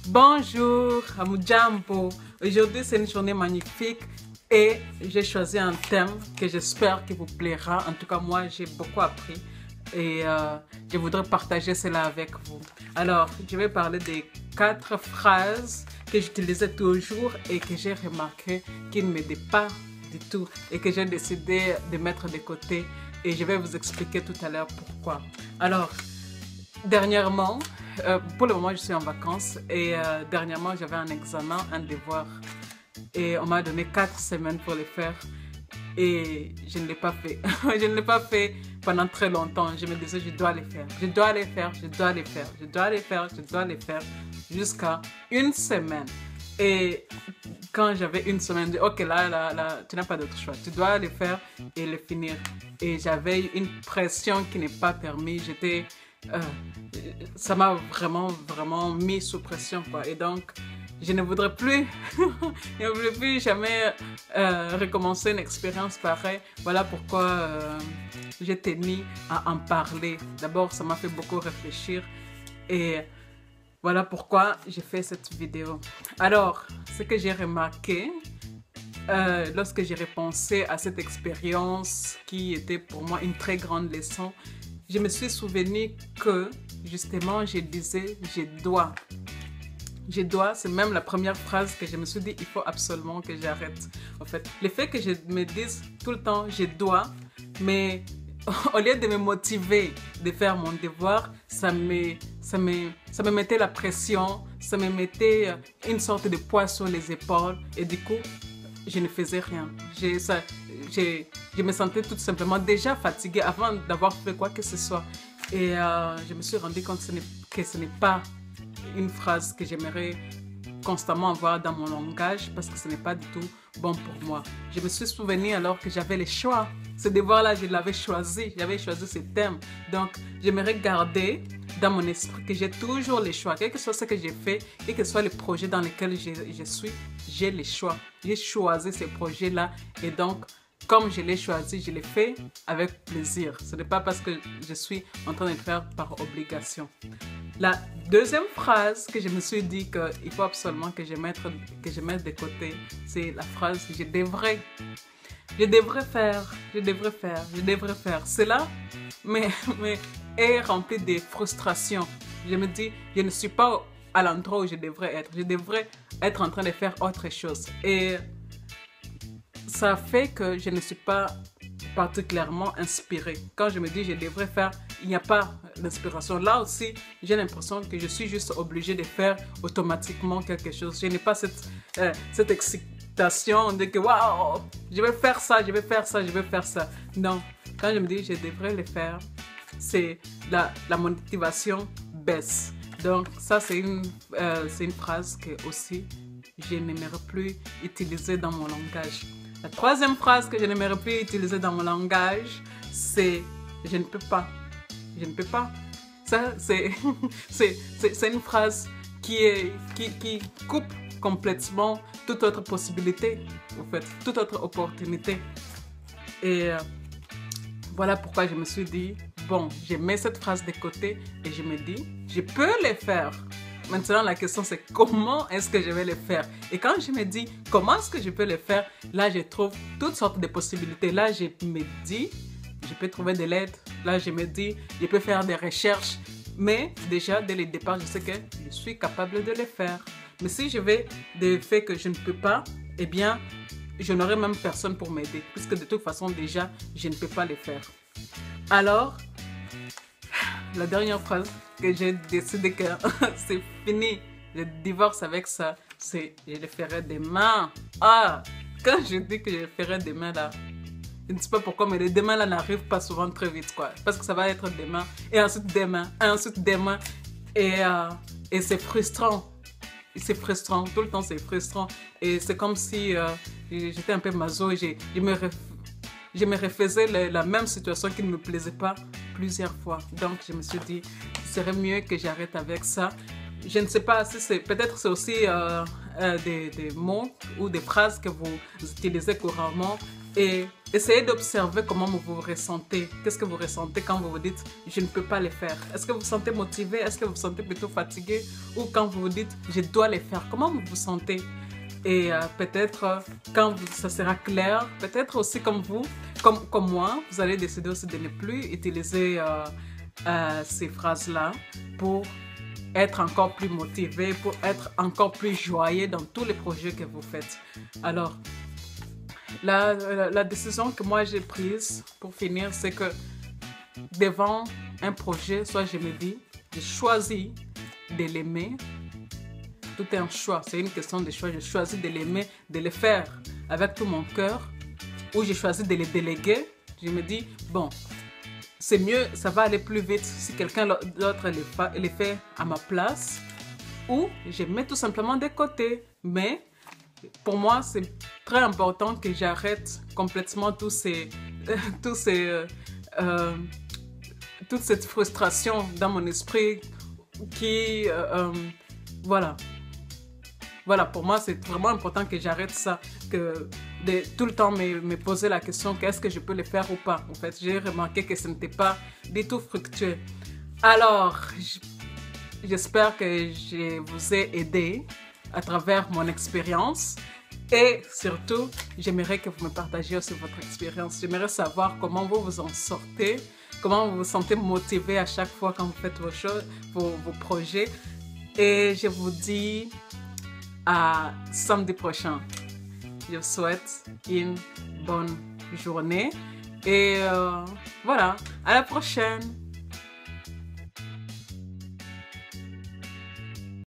Bonjour, Hamujambo. Aujourd'hui, c'est une journée magnifique et j'ai choisi un thème que j'espère qu'il vous plaira. En tout cas, moi, j'ai beaucoup appris et je voudrais partager cela avec vous. Alors, je vais parler des 4 phrases que j'utilisais toujours et que j'ai remarqué qu'ils ne m'aidaient pas du tout et que j'ai décidé de mettre de côté et je vais vous expliquer tout à l'heure pourquoi. Alors, dernièrement, pour le moment, je suis en vacances et dernièrement, j'avais un examen, un devoir et on m'a donné 4 semaines pour le faire et je ne l'ai pas fait. Je ne l'ai pas fait pendant très longtemps. Je me disais, je dois les faire, je dois les faire, je dois les faire, je dois les faire, je dois les faire jusqu'à une semaine. Et quand j'avais une semaine, je dis, ok, là, tu n'as pas d'autre choix. Tu dois les faire et les finir. Et j'avais une pression qui n'est pas permise. Ça m'a vraiment mis sous pression, quoi. Et donc, je ne voudrais plus, je ne voudrais plus jamais recommencer une expérience pareille. Voilà pourquoi j'ai tenu à en parler. D'abord, ça m'a fait beaucoup réfléchir et voilà pourquoi j'ai fait cette vidéo. Alors, ce que j'ai remarqué lorsque j'ai repensé à cette expérience qui était pour moi une très grande leçon, je me suis souvenu que justement je disais je dois. Je dois, c'est même la première phrase que je me suis dit, il faut absolument que j'arrête. En fait, le fait que je me dise tout le temps je dois, mais au lieu de me motiver de faire mon devoir, ça me mettait la pression, ça me mettait une sorte de poids sur les épaules et du coup, je ne faisais rien. Je me sentais tout simplement déjà fatiguée avant d'avoir fait quoi que ce soit. Et je me suis rendu compte que ce n'est pas une phrase que j'aimerais constamment avoir dans mon langage parce que ce n'est pas du tout bon pour moi. Je me suis souvenu alors que j'avais le choix. Ce devoir-là, je l'avais choisi. J'avais choisi ce thème. Donc, j'aimerais garder dans mon esprit que j'ai toujours le choix. Quel que soit ce que j'ai fait, quel que soit le projet dans lequel je suis, j'ai le choix. J'ai choisi ce projet-là et donc, comme je l'ai choisi, je l'ai fait avec plaisir. Ce n'est pas parce que je suis en train de le faire par obligation. La deuxième phrase que je me suis dit qu'il faut absolument que je mette de côté, c'est la phrase « je devrais ». Je devrais faire, je devrais faire, je devrais faire. Cela est rempli de frustration. Je me dis, je ne suis pas à l'endroit où je devrais être. Je devrais être en train de faire autre chose. Et ça fait que je ne suis pas particulièrement inspirée. Quand je me dis je devrais faire, il n'y a pas d'inspiration. Là aussi, j'ai l'impression que je suis juste obligée de faire automatiquement quelque chose. Je n'ai pas cette excitation de que waouh, je vais faire ça, je vais faire ça, je vais faire ça. Non, quand je me dis je devrais le faire, c'est la motivation baisse. Donc ça, c'est une phrase que aussi je n'aimerais plus utiliser dans mon langage. La troisième phrase que je n'aimerais plus utiliser dans mon langage, c'est « je ne peux pas ». Je ne peux pas. Ça, c'est une phrase qui coupe complètement toute autre possibilité, en fait, toute autre opportunité. Et voilà pourquoi je me suis dit, bon, je mets cette phrase de côté et je me dis, je peux le faire. Maintenant, la question, c'est comment est-ce que je vais le faire? Et quand je me dis, comment est-ce que je peux le faire? Là, je trouve toutes sortes de possibilités. Là, je me dis, je peux trouver de l'aide. Là, je me dis, je peux faire des recherches. Mais déjà, dès le départ, je sais que je suis capable de le faire. Mais si je vais de fait que je ne peux pas, eh bien, je n'aurai même personne pour m'aider. Puisque de toute façon, déjà, je ne peux pas le faire. Alors, la dernière phrase que j'ai décidé que c'est fini, je divorce avec ça, c'est je le ferai demain. Ah, quand je dis que je le ferai demain là, je ne sais pas pourquoi, mais le demain là n'arrive pas souvent très vite, quoi. Parce que ça va être demain, et ensuite demain, et ensuite demain, et c'est frustrant. C'est frustrant, tout le temps c'est frustrant. Et c'est comme si j'étais un peu maso et je me refaisais la même situation qui ne me plaisait pas plusieurs fois. Donc je me suis dit, il serait mieux que j'arrête avec ça. je ne sais pas si c'est peut-être c'est aussi des mots ou des phrases que vous utilisez couramment et essayez d'observer comment vous vous ressentez. Qu'est-ce que vous ressentez quand vous vous dites je ne peux pas les faire? Est-ce que vous vous sentez motivé? Est-ce que vous vous sentez plutôt fatigué? Ou quand vous vous dites je dois les faire? Comment vous vous sentez? Et peut-être quand ça sera clair, peut-être aussi comme vous, comme moi, vous allez décider aussi de ne plus utiliser ces phrases-là pour être encore plus motivé, pour être encore plus joyeux dans tous les projets que vous faites. Alors, la décision que moi j'ai prise pour finir, c'est que devant un projet, soit je me dis, je choisis de l'aimer. Tout est un choix, c'est une question de choix. Je choisis de l'aimer, de le faire avec tout mon cœur, ou j'ai choisi de le déléguer. Je me dis, bon, c'est mieux, ça va aller plus vite si quelqu'un d'autre le fait à ma place, ou je mets tout simplement de côté. Mais pour moi, c'est très important que j'arrête complètement toute cette frustration dans mon esprit qui, voilà. Voilà, pour moi, c'est vraiment important que j'arrête ça, que de tout le temps me poser la question qu'est-ce que je peux le faire ou pas. En fait, j'ai remarqué que ce n'était pas du tout fructueux. Alors, j'espère que je vous ai aidé à travers mon expérience et surtout, j'aimerais que vous me partagiez aussi votre expérience. J'aimerais savoir comment vous vous en sortez, comment vous vous sentez motivé à chaque fois quand vous faites vos choses, vos projets. Et je vous dis à samedi prochain. Je vous souhaite une bonne journée et voilà, à la prochaine.